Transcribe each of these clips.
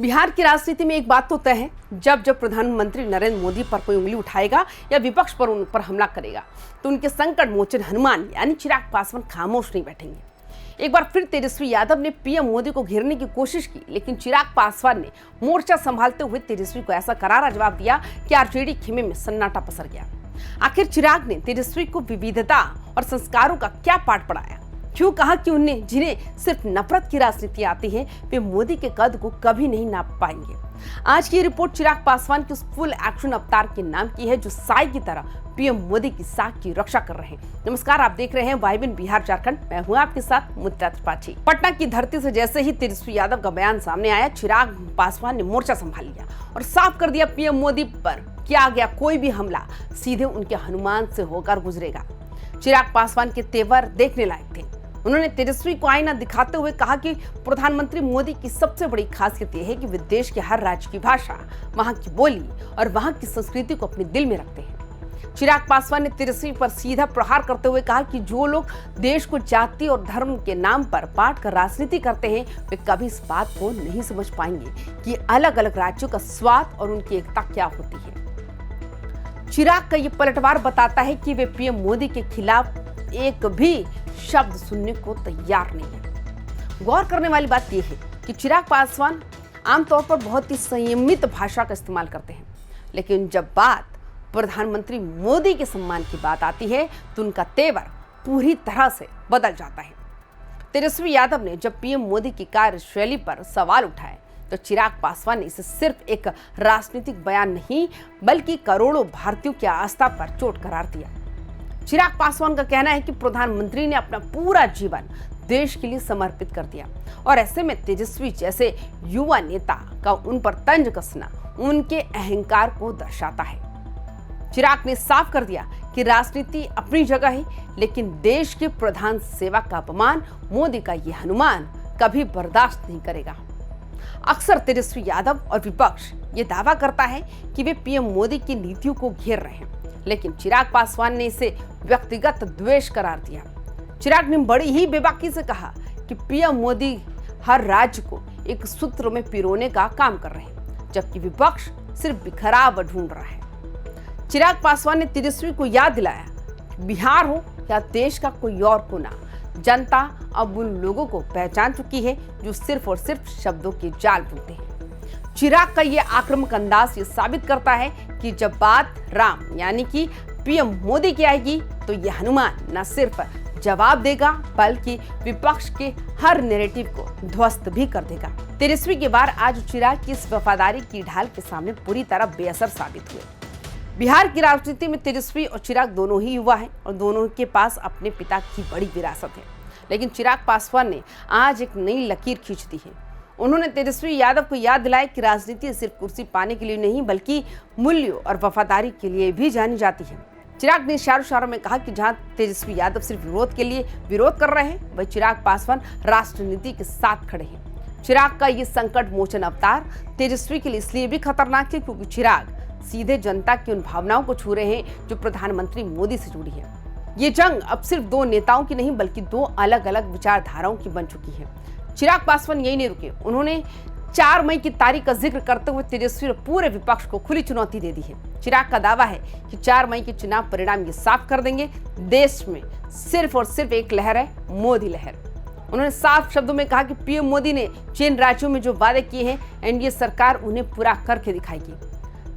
बिहार की राजनीति में एक बात तो तय है, जब जब प्रधानमंत्री नरेंद्र मोदी पर कोई उंगली उठाएगा या विपक्ष पर उन पर हमला करेगा तो उनके संकट मोचन हनुमान यानी चिराग पासवान खामोश नहीं बैठेंगे। एक बार फिर तेजस्वी यादव ने पीएम मोदी को घेरने की कोशिश की, लेकिन चिराग पासवान ने मोर्चा संभालते हुए तेजस्वी को ऐसा करारा जवाब दिया कि आरजेडी खेमे में सन्नाटा पसर गया। आखिर चिराग ने तेजस्वी को विविधता और संस्कारों का क्या पाठ पढ़ाया? क्यों कहा कि उन्हें जिन्हें सिर्फ नफरत की राजनीति आती है वे मोदी के कद को कभी नहीं नाप पाएंगे। आज की ये रिपोर्ट चिराग पासवान के उस फुल एक्शन अवतार के नाम की है जो साई की तरह पीएम मोदी की साख की रक्षा कर रहे हैं। नमस्कार, आप देख रहे हैं वाइबिन बिहार झारखंड। मैं हूं आपके साथ मुद्रा त्रिपाठी। पटना की धरती से जैसे ही तेजस्वी यादव का बयान सामने आया, चिराग पासवान ने मोर्चा संभाल लिया और साफ कर दिया पीएम मोदी पर किया गया कोई भी हमला सीधे उनके हनुमान से होकर गुजरेगा। चिराग पासवान के तेवर देखने लायक थे। उन्होंने तेजस्वी को आईना दिखाते हुए कहा कि प्रधानमंत्री मोदी की सबसे बड़ी खासियत यह है कि वे देश के हर राज्य की भाषा, वहां की बोली और वहां की संस्कृति को अपने दिल में रखते हैं। चिराग पासवान ने तेजस्वी पर सीधा प्रहार करते हुए कहा कि जो लोग देश को जाति और धर्म के नाम पर बांट कर राजनीति करते हैं वे कभी इस बात को नहीं समझ पाएंगे कि अलग अलग राज्यों का स्वाद और उनकी एकता क्या होती है। चिराग का ये पलटवार बताता है कि वे पीएम मोदी के खिलाफ एक भी शब्द सुनने को तैयार नहीं है। गौर करने वाली बात यह है कि चिराग पासवान आमतौर पर बहुत ही संयमित भाषा का इस्तेमाल करते हैं, लेकिन जब बात प्रधानमंत्री मोदी के सम्मान की बात आती है तो उनका तेवर पूरी तरह से बदल जाता है। तेजस्वी यादव ने जब पीएम मोदी की कार्यशैली पर सवाल उठाए तो चिराग पासवान ने इसे सिर्फ एक राजनीतिक बयान नहीं बल्कि करोड़ों भारतीयों की आस्था पर चोट करार दिया। चिराग पासवान का कहना है कि प्रधानमंत्री ने अपना पूरा जीवन देश के लिए समर्पित कर दिया और ऐसे में तेजस्वी जैसे युवा नेता का उन पर तंज कसना उनके अहंकार को दर्शाता है। चिराग ने साफ कर दिया कि राजनीति अपनी जगह है, लेकिन देश के प्रधान सेवक का अपमान मोदी का ये हनुमान कभी बर्दाश्त नहीं करेगा। अक्सर तेजस्वी यादव और विपक्ष ये दावा करता है कि वे पीएम मोदी की नीतियों को घेर रहे हैं, लेकिन चिराग पासवान ने इसे व्यक्तिगत द्वेष करार दिया। चिराग ने बड़ी ही बेबाकी से कहा कि पीएम मोदी हर राज्य को एक सूत्र में पिरोने का काम कर रहे हैं, जबकि विपक्ष सिर्फ बिखराव ढूंढ रहा है। चिराग पासवान ने तेजस्वी को याद दिलाया कि बिहार हो या देश का कोई और कोना, जनता अब उन लोगों को पहचान चुकी है जो सिर्फ और सिर्फ शब्दों के जाल बुनते हैं। चिराग का ये आक्रामक अंदाज ये साबित करता है कि जब बात राम यानी कि पीएम मोदी की आएगी तो ये हनुमान न सिर्फ जवाब देगा बल्कि विपक्ष के हर नैरेटिव को ध्वस्त भी कर देगा। तेजस्वी के वार आज चिराग की इस वफादारी की ढाल के सामने पूरी तरह बेअसर साबित हुए। बिहार की राजनीति में तेजस्वी और चिराग दोनों ही युवा हैं और दोनों के पास अपने पिता की बड़ी विरासत है, लेकिन चिराग पासवान ने आज एक नई लकीर खींच दी है। उन्होंने तेजस्वी यादव को याद दिलाया कि राजनीति सिर्फ कुर्सी पाने के लिए नहीं बल्कि मूल्यों और वफादारी के लिए भी जानी जाती है। चिराग ने इशारों में कहा कि जहां तेजस्वी यादव सिर्फ विरोध के लिए विरोध कर रहे हैं, वही चिराग पासवान राष्ट्रनीति के साथ खड़े हैं। चिराग का ये संकट मोचन अवतार तेजस्वी के लिए इसलिए भी खतरनाक है क्योंकि चिराग सीधे जनता की उन भावनाओं को छू रहे हैं जो प्रधानमंत्री मोदी से जुड़ी है। ये जंग अब सिर्फ दो नेताओं की नहीं बल्कि दो अलग अलग विचारधाराओं की बन चुकी है। चिराग पासवान यही नहीं रुके, उन्होंने 4 मई की तारीख का जिक्र करते हुए तेजस्वी और पूरे विपक्ष को खुली चुनौती दे दी है। चिराग का दावा है कि 4 मई के चुनाव परिणाम ये साफ कर देंगे देश में सिर्फ और सिर्फ एक लहर है, मोदी लहर। उन्होंने साफ शब्दों में कहा कि पीएम मोदी ने जिन राज्यों में जो वादे किए हैं एनडीए सरकार उन्हें पूरा करके दिखाएगी।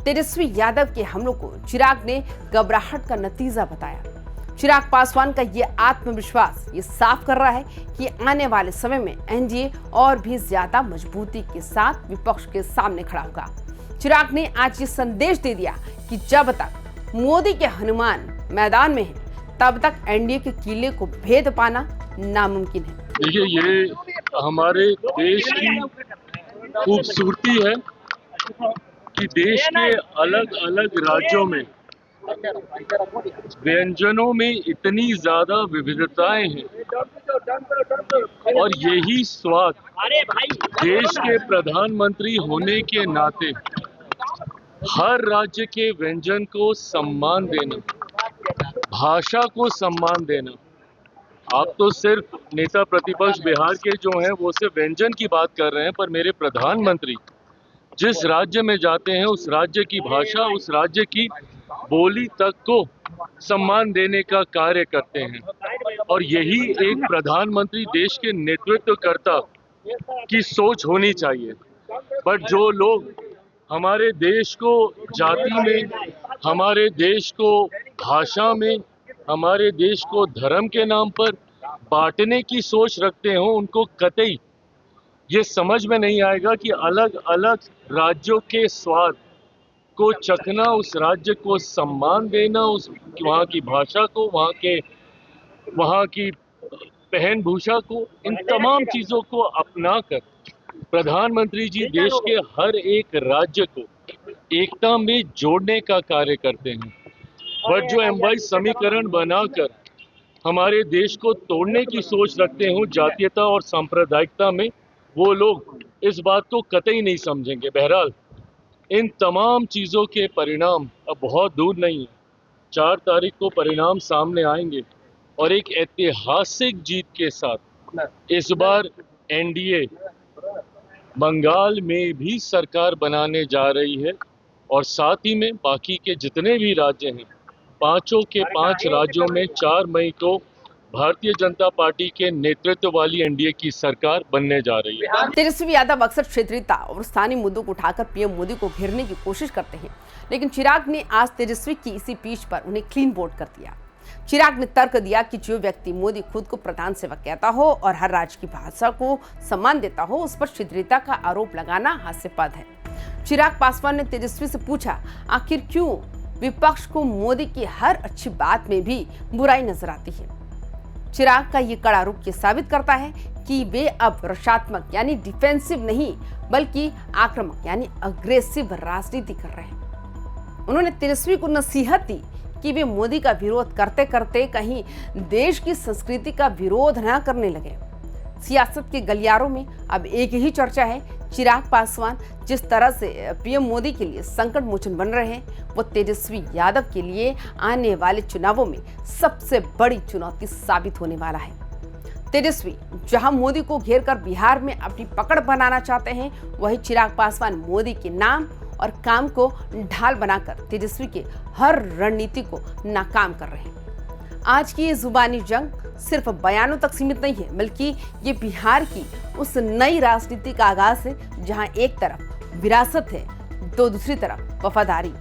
तेजस्वी यादव के हमलों को चिराग ने घबराहट का नतीजा बताया। चिराग पासवान का ये आत्मविश्वास ये साफ कर रहा है कि आने वाले समय में एनडीए और भी ज्यादा मजबूती के साथ विपक्ष के सामने खड़ा होगा। चिराग ने आज ये संदेश दे दिया कि जब तक मोदी के हनुमान मैदान में हैं, तब तक एनडीए के किले को भेद पाना नामुमकिन है। देखिए, ये हमारे देश की खूबसूरती है कि देश के अलग अलग राज्यों में व्यंजनों में इतनी ज्यादा विविधताएं हैं और यही स्वाद देश के प्रधानमंत्री होने के नाते हर राज्य के व्यंजन को सम्मान देना, भाषा को सम्मान देना। आप तो सिर्फ नेता प्रतिपक्ष बिहार के जो हैं वो सिर्फ व्यंजन की बात कर रहे हैं, पर मेरे प्रधानमंत्री जिस राज्य में जाते हैं उस राज्य की भाषा, उस राज्य की बोली तक को सम्मान देने का कार्य करते हैं। और यही एक प्रधानमंत्री, देश के नेतृत्वकर्ता की सोच होनी चाहिए। बट जो लोग हमारे देश को जाति में, हमारे देश को भाषा में, हमारे देश को धर्म के नाम पर बांटने की सोच रखते हो, उनको कतई ये समझ में नहीं आएगा कि अलग अलग राज्यों के स्वाद को चखना, उस राज्य को सम्मान देना, उस वहाँ की भाषा को, वहाँ की पहन भूषा को, इन तमाम चीज़ों को अपनाकर प्रधानमंत्री जी देश के हर एक राज्य को एकता में जोड़ने का कार्य करते हैं। बट जो M22 समीकरण बनाकर हमारे देश को तोड़ने की सोच रखते हो जातीयता और सांप्रदायिकता में, वो लोग इस बात को कतई नहीं समझेंगे। बहरहाल इन तमाम चीज़ों के परिणाम अब बहुत दूर नहीं है। 4 तारीख को परिणाम सामने आएंगे और एक ऐतिहासिक जीत के साथ इस बार NDA बंगाल में भी सरकार बनाने जा रही है। और साथ ही में बाकी के जितने भी राज्य हैं, 5 के 5 राज्यों में 4 मई को भारतीय जनता पार्टी के नेतृत्व वाली NDA की सरकार बनने जा रही है। तेजस्वी यादव अक्सर क्षेत्रीयता और स्थानीय मुद्दों को उठाकर PM मोदी को घेरने की कोशिश करते हैं, लेकिन चिराग ने आज तेजस्वी की इसी पीच पर उन्हें क्लीन बोल्ड कर दिया। चिराग ने तर्क दिया कि जो व्यक्ति मोदी खुद को प्रधान सेवक कहता हो और हर राज्य की भाषा को सम्मान देता हो, उस पर क्षेत्रीयता का आरोप लगाना हास्यास्पद है। चिराग पासवान ने तेजस्वी से पूछा, आखिर क्यों विपक्ष को मोदी की हर अच्छी बात में भी बुराई नजर आती है। चिराग का ये कड़ा रुख ये साबित करता है कि वे अब रक्षात्मक यानी डिफेंसिव नहीं, बल्कि आक्रामक यानी अग्रेसिव राजनीति कर रहे हैं। उन्होंने तेजस्वी को नसीहत दी कि वे मोदी का विरोध करते करते कहीं देश की संस्कृति का विरोध न करने लगे। सियासत के गलियारों में अब एक ही चर्चा है, चिराग पासवान जिस तरह से PM मोदी के लिए संकट मोचन बन रहे हैं, वो तेजस्वी यादव के लिए आने वाले चुनावों में सबसे बड़ी चुनौती साबित होने वाला है। तेजस्वी जहां मोदी को घेरकर बिहार में अपनी पकड़ बनाना चाहते हैं, वहीं चिराग पासवान मोदी के नाम और काम को ढाल बनाकर तेजस्वी के हर रणनीति को नाकाम कर रहे हैं। आज की ये जुबानी जंग सिर्फ बयानों तक सीमित नहीं है, बल्कि ये बिहार की उस नई राजनीति का आगाज है, जहां एक तरफ विरासत है तो दूसरी तरफ वफादारी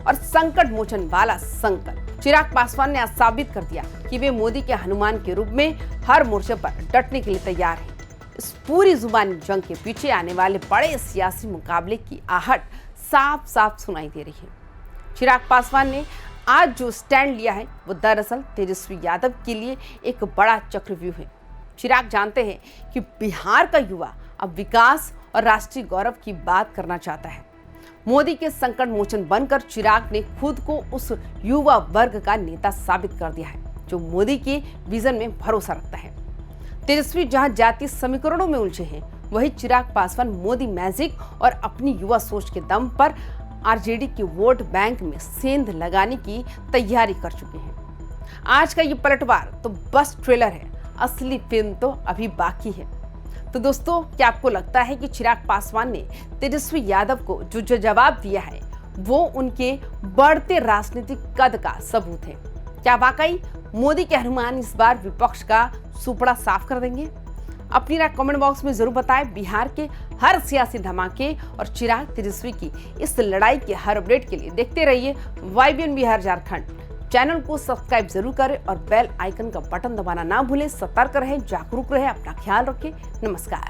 और संकट मोचन वाला संकल्प। चिराग पासवान ने आज साबित कर दिया कि वे मोदी के हनुमान के रूप में हर मोर्चे पर डटने के लिए तैयार हैं। इस पूरी जुबानी जंग के पीछे आने वाले बड़े सियासी मुकाबले की आहट साफ साफ सुनाई दे रही है। चिराग पासवान ने आज जो स्टैंड लिया है, वो दरअसल तेजस्वी यादव के लिए एक बड़ा चक्रव्यूह है। चिराग जानते हैं कि बिहार का युवा अब विकास और राष्ट्रीय गौरव की बात करना चाहता है। मोदी के संकट मोचन बनकर चिराग ने खुद को उस युवा वर्ग का नेता साबित कर दिया है, जो मोदी के विजन में भरोसा रखता है। तेजस्वी जहां जातीय समीकरणों में उलझे हैं, वही चिराग पासवान मोदी मैजिक और अपनी युवा सोच के दम पर RJD के वोट बैंक में सेंध लगाने की तैयारी कर चुके हैं। आज का ये पलटवार तो बस ट्रेलर है, असली फिल्म तो अभी बाकी है। तो दोस्तों, क्या आपको लगता है कि चिराग पासवान ने तेजस्वी यादव को जो जवाब दिया है, वो उनके बढ़ते राजनीतिक कद का सबूत है? क्या वाकई मोदी के हनुमान इस बार विपक्ष का सुपड़ा साफ कर देंगे? अपनी राय कमेंट बॉक्स में जरूर बताएं। बिहार के हर सियासी धमाके और चिराग तेजस्वी की इस लड़ाई के हर अपडेट के लिए देखते रहिए YBN बिहार झारखंड। चैनल को सब्सक्राइब जरूर करें और बेल आइकन का बटन दबाना ना भूलें। सतर्क रहें, जागरूक रहें, अपना ख्याल रखें। नमस्कार।